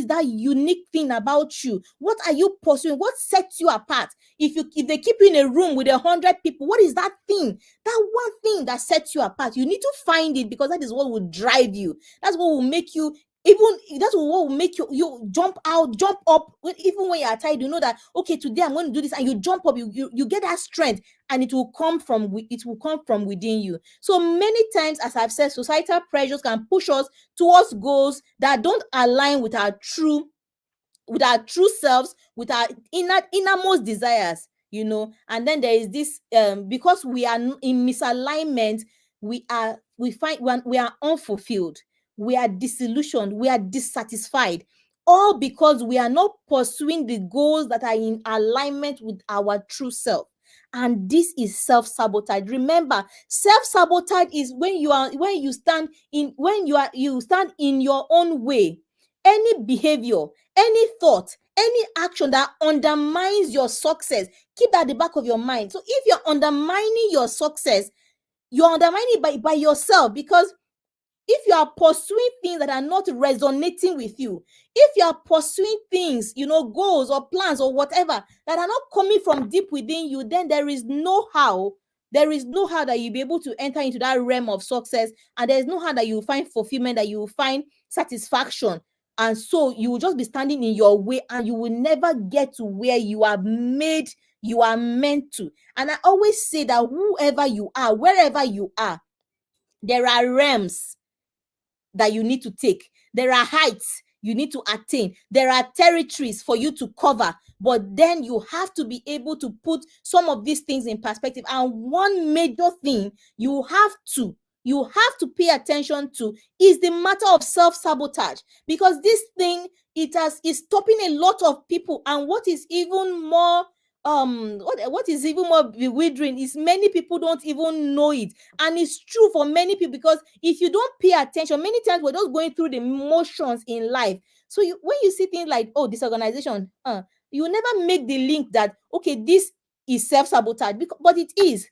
that unique thing about you? What are you pursuing? What sets you apart? If they keep you in a room with 100 people, what is that thing? That one thing that sets you apart. You need to find it, because that is what will drive you. That's what will make you, even that's what will make you jump out, jump up. Even when you are tired, you know that, okay, today I'm going to do this, and you jump up. You get that strength, and it will come from within you. So many times, as I've said, societal pressures can push us towards goals that don't align with our true selves, with our innermost desires. And then there is this, because we are in misalignment, we are unfulfilled, we are disillusioned, we are dissatisfied, all because we are not pursuing the goals that are in alignment with our true self. And this is self-sabotage. Remember, self-sabotage is when you stand in your own way. Any behavior, any thought, any action that undermines your success, keep that at the back of your mind. So if you're undermining your success, you're undermining it by yourself, because if you are pursuing things that are not resonating with you, if you are pursuing things, goals or plans or whatever, that are not coming from deep within you, then there is no how that you'll be able to enter into that realm of success, and there's no how that you will find fulfillment, that you will find satisfaction. And so you will just be standing in your way, and you will never get to where you are meant to. And I always say that whoever you are, wherever you are, there are realms that you need to take. There are heights you need to attain. There are territories for you to cover, but then you have to be able to put some of these things in perspective. And one major thing you have to pay attention to is the matter of self-sabotage, because this thing, is stopping a lot of people. And what is even more what is even more bewildering is many people don't even know it. And it's true for many people, because if you don't pay attention, many times we're just going through the motions in life. So when you see things like, oh, disorganization, you never make the link that, okay, this is self-sabotage, but it is.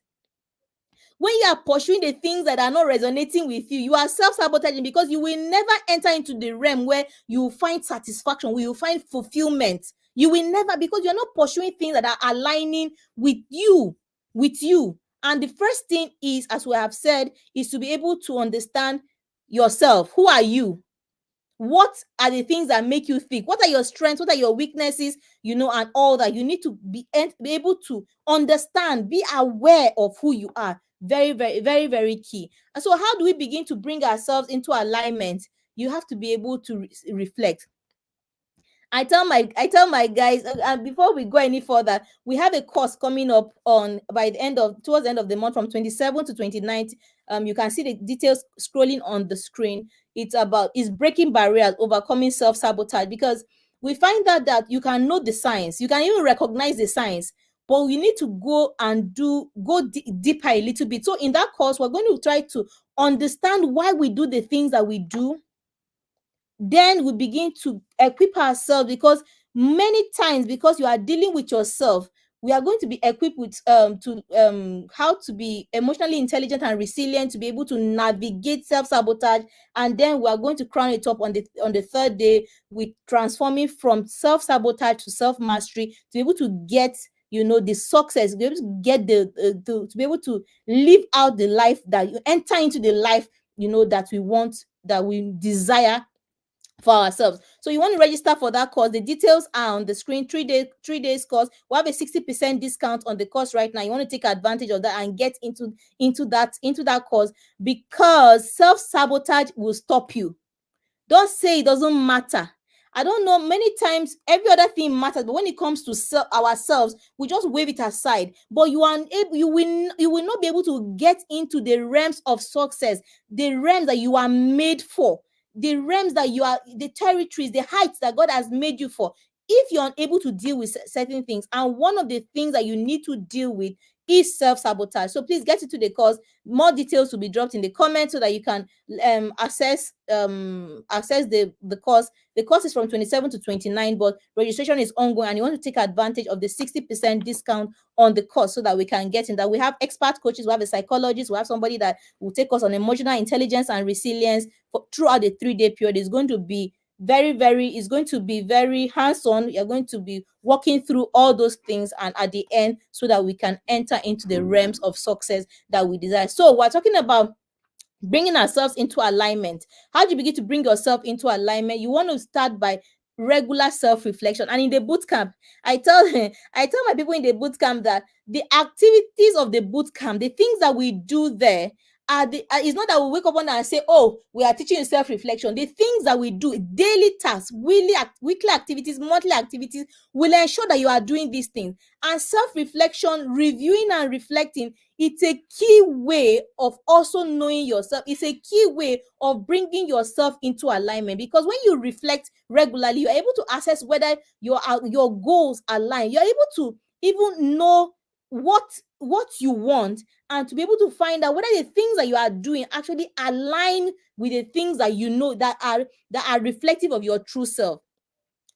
When you are pursuing the things that are not resonating with you, you are self-sabotaging, because you will never enter into the realm where you find satisfaction, where you find fulfillment. You will never, because you're not pursuing things that are aligning with you. And the first thing is, as we have said, is to be able to understand yourself. Who are you? What are the things that make you think? What are your strengths? What are your weaknesses? And all that. You need to be able to understand, be aware of who you are. Very, very, very, very key. And so, how do we begin to bring ourselves into alignment? You have to be able to reflect. I tell my guys, and before we go any further, we have a course coming up on by the end of towards the end of the month, from 27 to 29th. You can see the details scrolling on the screen. It's breaking barriers, overcoming self-sabotage, because we find out that you can know the science, you can even recognize the science, but we need to go deeper a little bit. So in that course, we're going to try to understand why we do the things that we do. Then we begin to equip ourselves, because many times, because you are dealing with yourself, we are going to be equipped with to how to be emotionally intelligent and resilient, to be able to navigate self-sabotage. And then we are going to crown it up on the third day with transforming from self-sabotage to self-mastery, to be able to get the success, to be able to get to be able to live out the life, that you enter into the life that we want, that we desire for ourselves. So you want to register for that course. The details are on the screen. 3 days course. We have a 60% discount on the course right now. You want to take advantage of that and get into that course, because self-sabotage will stop you. Don't say it doesn't matter. I don't know, many times every other thing matters, but when it comes to ourselves, we just wave it aside. But you will not be able to get into the realms of success, the realms that you are made for, the realms that you are, the territories, the heights that God has made you for, if you're unable to deal with certain things. And one of the things that you need to deal with is self-sabotage. So please get into the course. More details will be dropped in the comments, so that you can access the course. The course is from 27 to 29, but registration is ongoing, and you want to take advantage of the 60% discount on the course, so that we can get in that. We have expert coaches, we have a psychologist, we have somebody that will take us on emotional intelligence and resilience throughout the 3-day period. It's going to be very hands-on. You're going to be walking through all those things, and at the end, so that we can enter into the realms of success that we desire. So we're talking about bringing ourselves into alignment. How do you begin to bring yourself into alignment? You want to start by regular self-reflection. And in the boot camp, I tell my people in the boot camp that the activities of the boot camp, the things that we do there, it's not that we wake up one day and say, oh, we are teaching you self-reflection. The things that we do, daily tasks, weekly activities, monthly activities, will ensure that you are doing these things. And self-reflection, reviewing and reflecting, it's a key way of also knowing yourself. It's a key way of bringing yourself into alignment, because when you reflect regularly, you're able to assess whether your goals align. You're able to even know what you want, and to be able to find out whether the things that you are doing actually align with the things that that are reflective of your true self.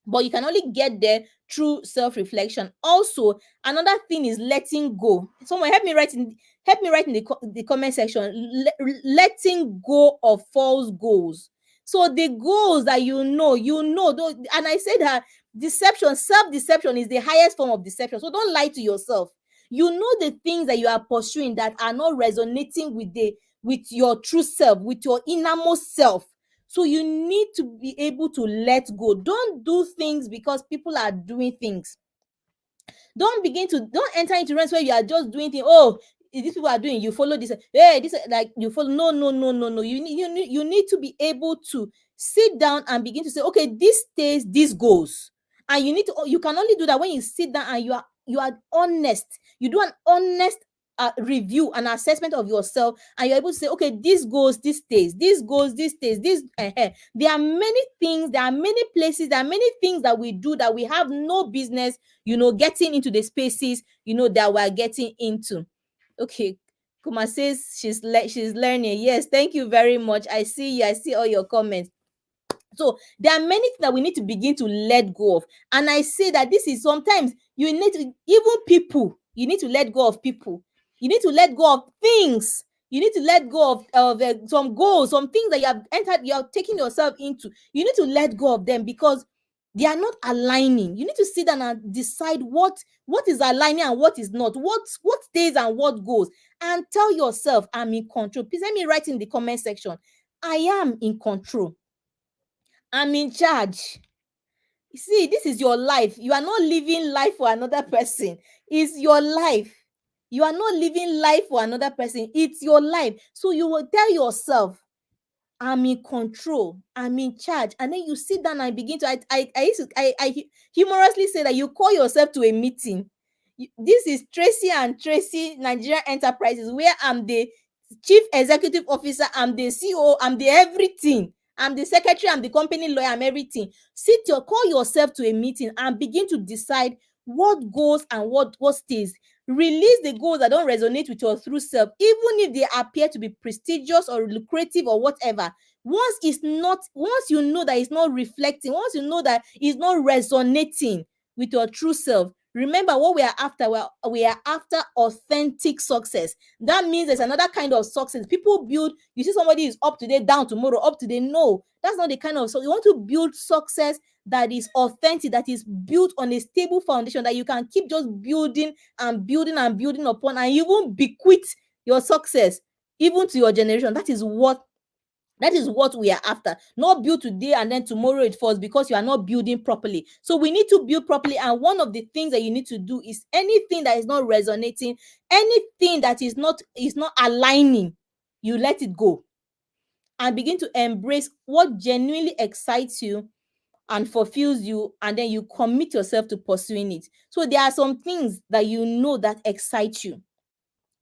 But you can only get there through self-reflection. Also, another thing is letting go. Someone help me write in the comment section. Letting go of false goals. So the goals that and I said that self-deception is the highest form of deception. So don't lie to yourself. You know the things that you are pursuing that are not resonating with your true self, with your innermost self. So you need to be able to let go. Don't do things because people are doing things. Don't enter into realms where you are just doing things. Oh, these people are doing, you follow this. Hey, this, like, you follow. No, no, no, no, no. You need to be able to sit down and begin to say, okay, this stays, this goes. And you can only do that when you sit down and you are honest. You do an honest review and assessment of yourself, and you're able to say, okay, this goes, this stays, this goes, this stays, this there are many things, there are many places, there are many things that we do that we have no business, getting into the spaces, that we're getting into. Okay. Kuma says she's learning. Yes, thank you very much. I see you. I see all your comments. So there are many things that we need to begin to let go of. And I say that this is sometimes you need to, even people, you need to let go of people. You need to let go of things. You need to let go of some goals, some things that you have entered, you are taking yourself into. You need to let go of them because they are not aligning. You need to sit down and decide what is aligning and what is not, what stays and what goes, and tell yourself, I'm in control. Please let me write in the comment section, I am in control. I'm in charge. See, this is your life. You are not living life for another person. It's your life. You are not living life for another person. It's your life. So you will tell yourself, I'm in control. I'm in charge. And then you sit down and begin to, I humorously say that you call yourself to a meeting. This is Tracy and Tracy Nigeria Enterprises, where I'm the chief executive officer, I'm the CEO, I'm the everything. I'm the secretary, I'm the company lawyer, I'm everything. Call yourself to a meeting and begin to decide what goes and what stays. Release the goals that don't resonate with your true self, even if they appear to be prestigious or lucrative or whatever. Once you know that it's not reflecting, once you know that it's not resonating with your true self, remember what we are after. We are after authentic success. That means there's another kind of success. People build, you see somebody is up today, down tomorrow, up today. No, that's not the kind of, so you want to build success that is authentic, that is built on a stable foundation, that you can keep just building and building and building upon, and even bequeath your success even to your generation. That is what we are after. Not build today and then tomorrow it falls because you are not building properly. So we need to build properly. And one of the things that you need to do is anything that is not resonating, anything that is not aligning, you let it go and begin to embrace what genuinely excites you and fulfills you, and then you commit yourself to pursuing it. So there are some things that that excite you.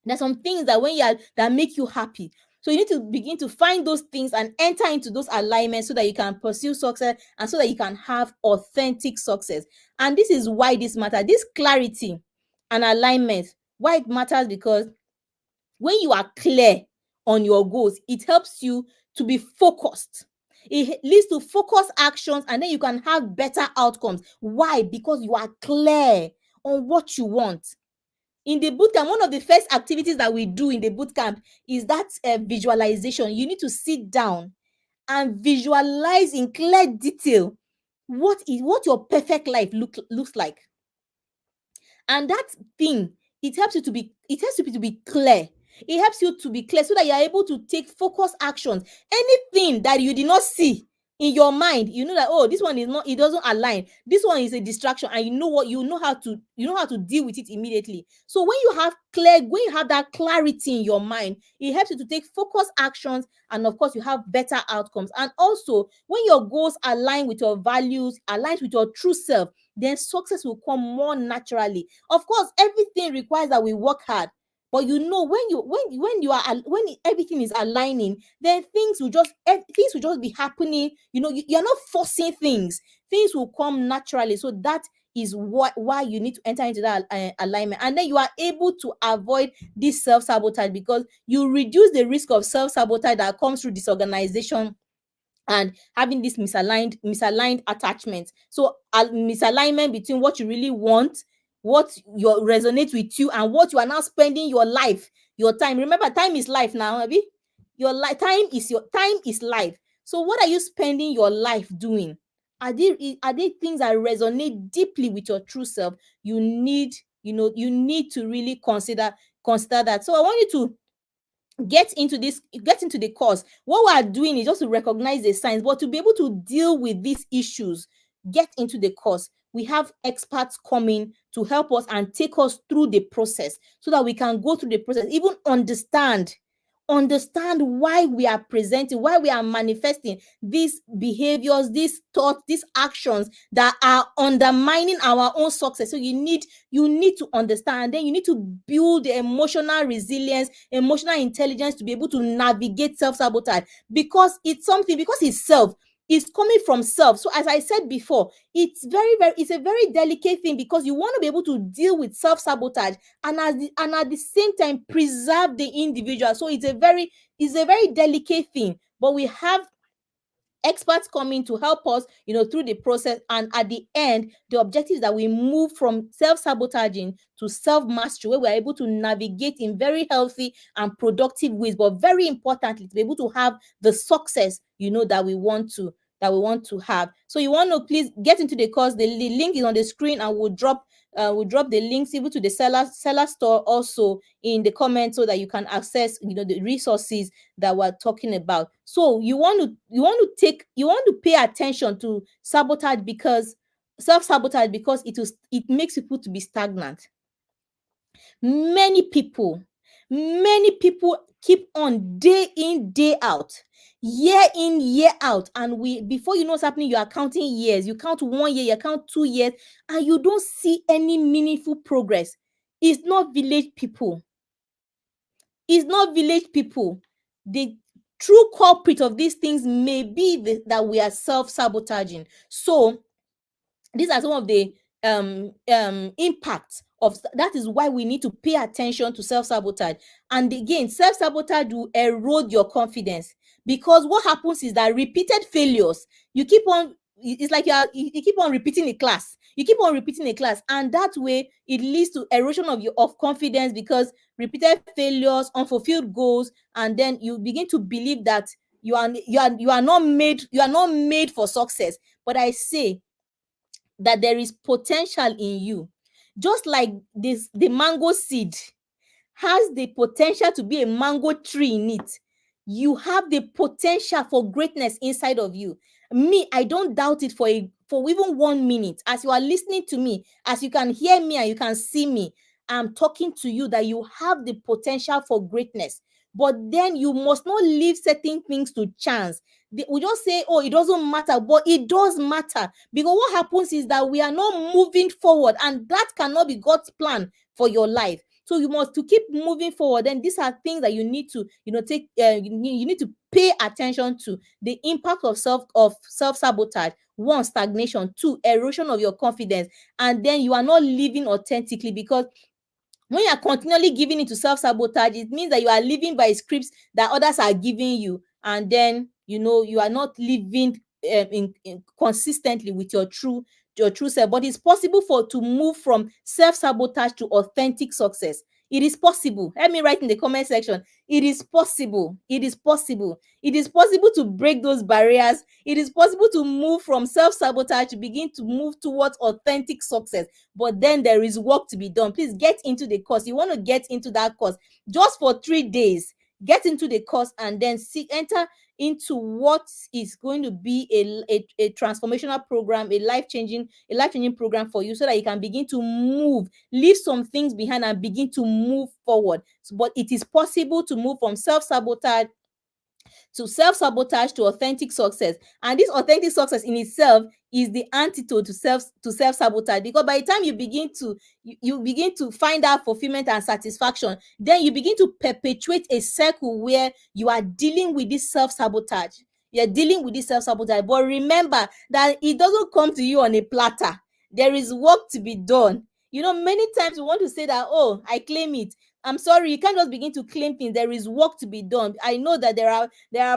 There's some things that that make you happy. So you need to begin to find those things and enter into those alignments so that you can pursue success and so that you can have authentic success. And this is why this matters. This clarity and alignment, why it matters, because when you are clear on your goals, it helps you to be focused. It leads to focused actions, and then you can have better outcomes. Why? Because you are clear on what you want. In the bootcamp, one of the first activities that we do in the bootcamp is that visualization. You need to sit down and visualize in clear detail what your perfect life looks like. And that thing, it helps you to be clear. It helps you to be clear so that you are able to take focused actions. Anything that you did not see in your mind, you know that, oh, this one is not, it doesn't align, this one is a distraction, and you know how to deal with it immediately. So when you have that clarity in your mind, it helps you to take focused actions, and of course you have better outcomes. And also, when your goals align with your values, align with your true self, then success will come more naturally. Of course, everything requires that we work hard. But when everything is aligning, then things will just be happening. You're not forcing things. Things will come naturally. So that is why you need to enter into that alignment, and then you are able to avoid this self-sabotage, because you reduce the risk of self-sabotage that comes through disorganization and having this misaligned attachment. So misalignment between what you really want, what resonates with you, and what you are now spending your life, your time. Remember, time is life now, Abi. Time is life. So what are you spending your life doing? Are they things that resonate deeply with your true self? You need to really consider that. So I want you to get into the course. What we are doing is just to recognize the signs, but to be able to deal with these issues, get into the course. we have experts coming to help us and take us through the process so that we can go through the process, even understand why we are presenting, why we are manifesting these behaviors, these thoughts, these actions that are undermining our own success. So you need to understand. Then you need to build emotional resilience, emotional intelligence to be able to navigate self-sabotage, because it's self. It's coming from self. So as I said before, it's a very delicate thing, because you want to be able to deal with self-sabotage and at the same time preserve the individual. So it's a very delicate thing. But we have experts coming to help us, through the process. And at the end, the objective is that we move from self-sabotaging to self-mastery, where we're able to navigate in very healthy and productive ways, but very importantly, to be able to have the success, that we want to have. So you want to please get into the course. The link is on the screen, and we'll drop the links even to the seller store also in the comments, so that you can access the resources that we're talking about. So you want to pay attention to sabotage, because self-sabotage, because it makes people to be stagnant. Many people keep on day in, day out, year in, year out, and before you know what's happening, you are counting years. You count 1 year, you count 2 years, and you don't see any meaningful progress. It's not village people. It's not village people. The true culprit of these things may be that we are self-sabotaging. So these are some of the impacts of that. Is why we need to pay attention to self-sabotage. And again, self-sabotage will erode your confidence, because what happens is that repeated failures, you keep on it's like you keep on repeating a class. You keep on repeating a class, and that way it leads to erosion of confidence, because repeated failures, unfulfilled goals, and then you begin to believe that you are not made for success. But I say that there is potential in you. Just like the mango seed has the potential to be a mango tree in it. You have the potential for greatness inside of you. Me, I don't doubt it for even 1 minute. As you are listening to me, as you can hear me and you can see me, I'm talking to you that you have the potential for greatness. But then you must not leave certain things to chance. We just say, oh, it doesn't matter, but it does matter, because what happens is that we are not moving forward, and that cannot be God's plan for your life. So you must to keep moving forward. Then these are things that you need to take you need to pay attention to. The impact of self-sabotage: one, stagnation; two, erosion of your confidence; and then you are not living authentically, because when you are continually giving into self-sabotage, it means that you are living by scripts that others are giving you, and then you are not living consistently with your true self. But it's possible for to move from self-sabotage to authentic success. It is possible. Let me write in the comment section. It is possible. It is possible. It is possible to break those barriers. It is possible to move from self-sabotage to begin to move towards authentic success. But then there is work to be done. Please get into the course. You want to get into that course just for 3 days. Get into the course, and then enter into what is going to be a transformational program, a life changing program for you, so that you can begin to move, leave some things behind, and begin to move forward. But it is possible to move from self-sabotage to authentic success. And this authentic success in itself is the antidote to self-sabotage, because by the time you begin to find out fulfillment and satisfaction, then you begin to perpetuate a circle where you are dealing with this self-sabotage. You're dealing with this self-sabotage. But remember that it doesn't come to you on a platter. There is work to be done. Many times we want to say that, oh, I claim it. I'm sorry, you can't just begin to claim things. There is work to be done. I know that there are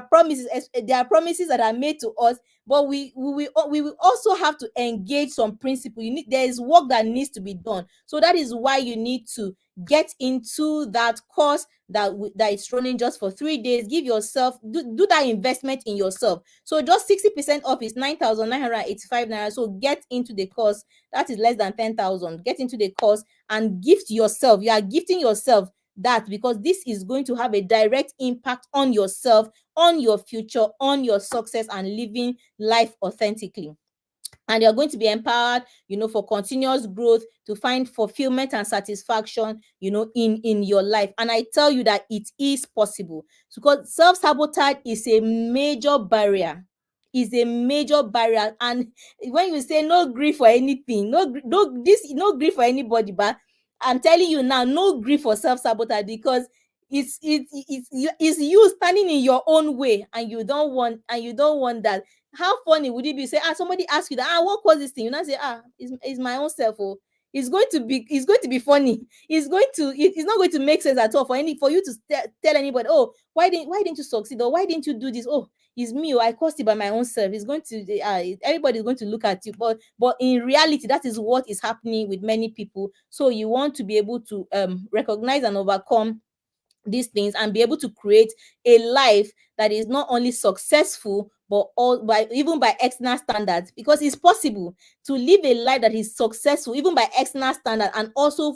promises that are made to us, but we will also have to engage some principle. There is work that needs to be done. So that is why you need to get into that course that is running just for 3 days. Give yourself, do that investment in yourself. So just 60% off is 9,985 naira. So get into the course. That is less than 10,000. Get into the course and gift yourself. You are gifting yourself that, because this is going to have a direct impact on yourself, on your future, on your success, and living life authentically. and you're going to be empowered, for continuous growth, to find fulfillment and satisfaction, in your life. And I tell you that it is possible, because self-sabotage is a major barrier, and when you say no grief for anything, no grief for anybody, but I'm telling you now, no grief for self-sabotage, because it's you standing in your own way, and you don't want that. How funny would it be, say, somebody ask you that, what caused this thing, you now say, it's my own self. Oh, it's going to be funny. It's not going to make sense at all for you to tell anybody, oh, why didn't you succeed, or why didn't you do this? Oh, it's me. Oh, I caused it by my own self. It's going to everybody's going to look at you, but in reality, that is what is happening with many people. So you want to be able to recognize and overcome these things, and be able to create a life that is not only successful, but all by even by external standards, because it's possible to live a life that is successful even by external standard, and also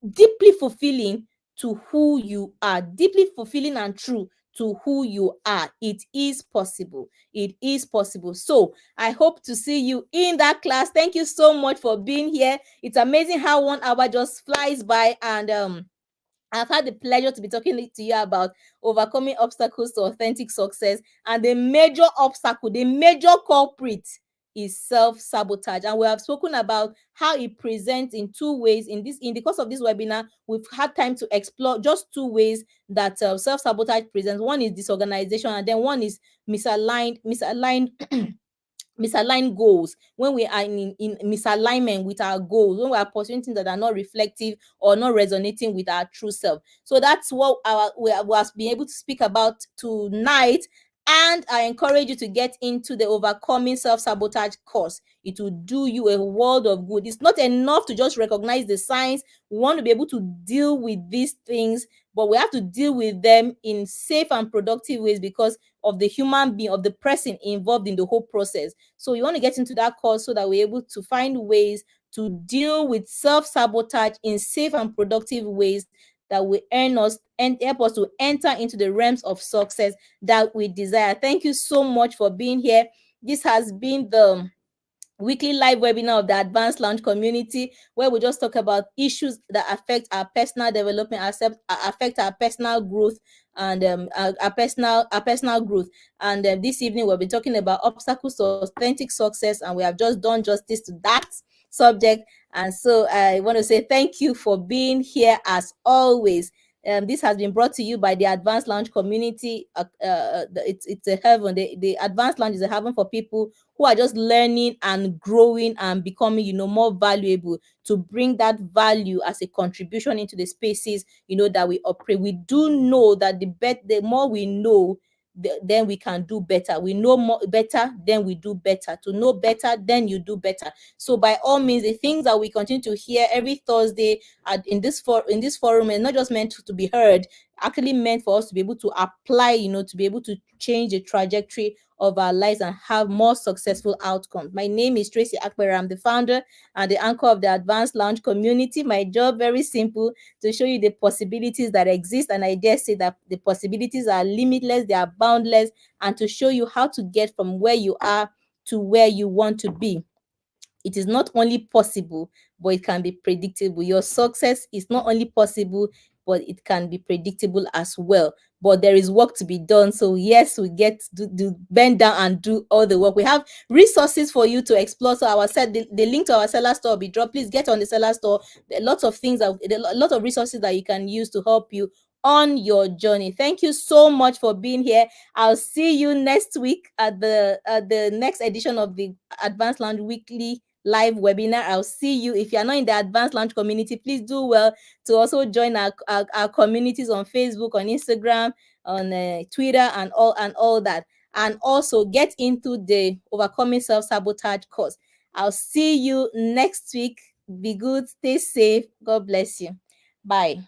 deeply fulfilling to who you are, deeply fulfilling and true to who you are. It is possible. It is possible. So I hope to see you in that class. Thank you so much for being here. It's amazing how 1 hour just flies by, and I've had the pleasure to be talking to you about overcoming obstacles to authentic success. And the major obstacle, the major culprit, is self-sabotage. And we have spoken about how it presents in two ways. In the course of this webinar, we've had time to explore just two ways that self-sabotage presents. One is disorganization, and then one is misaligned misaligned goals. When we are in misalignment with our goals, when we are pursuing things that are not reflective or not resonating with our true self. So that's what we have been able to speak about tonight. And I encourage you to get into the Overcoming Self-Sabotage course. It will do you a world of good. It's not enough to just recognize the signs. We want to be able to deal with these things, but we have to deal with them in safe and productive ways, because of the human being, of the person involved in the whole process. So you want to get into that course, so that we're able to find ways to deal with self-sabotage in safe and productive ways that will earn us and help us to enter into the realms of success that we desire. Thank you so much for being here. This has been the weekly live webinar of the Advanced Launch community, where we just talk about issues that affect our personal development, affect our personal growth, and our personal growth. And this evening we'll be talking about obstacles to authentic success, and we have just done justice to that subject. And so I want to say thank you for being here as always. This has been brought to you by the Advanced Lounge community. It's a heaven. The Advanced Lounge is a heaven for people who are just learning and growing and becoming, more valuable, to bring that value as a contribution into the spaces, that we operate. We do know that the more we know, then we can do better. We know more better, then we do better. To know better, then you do better. So by all means, the things that we continue to hear every Thursday in this forum is not just meant to be heard, actually meant for us to be able to apply, to be able to change the trajectory of our lives and have more successful outcomes. My name is Tracy Akpera. I'm the founder and the anchor of the Advanced Lounge community. My job, very simple, to show you the possibilities that exist, and I dare say that the possibilities are limitless, they are boundless, and to show you how to get from where you are to where you want to be. It is not only possible, but it can be predictable. Your success is not only possible, but it can be predictable as well. But there is work to be done. So yes, we get to bend down and do all the work. We have resources for you to explore. So the link to our seller store will be dropped. Please get on the seller store. There are lots of things, a lot of resources that you can use to help you on your journey. Thank you so much for being here. I'll see you next week at the next edition of the Advanced Lounge Weekly live webinar. I'll see you. If you're not in the Advanced Launch community, please do well to also join our communities on Facebook, on Instagram, on Twitter, and all that. And also get into the Overcoming Self-Sabotage course. I'll see you next week. Be good, stay safe. God bless you. Bye.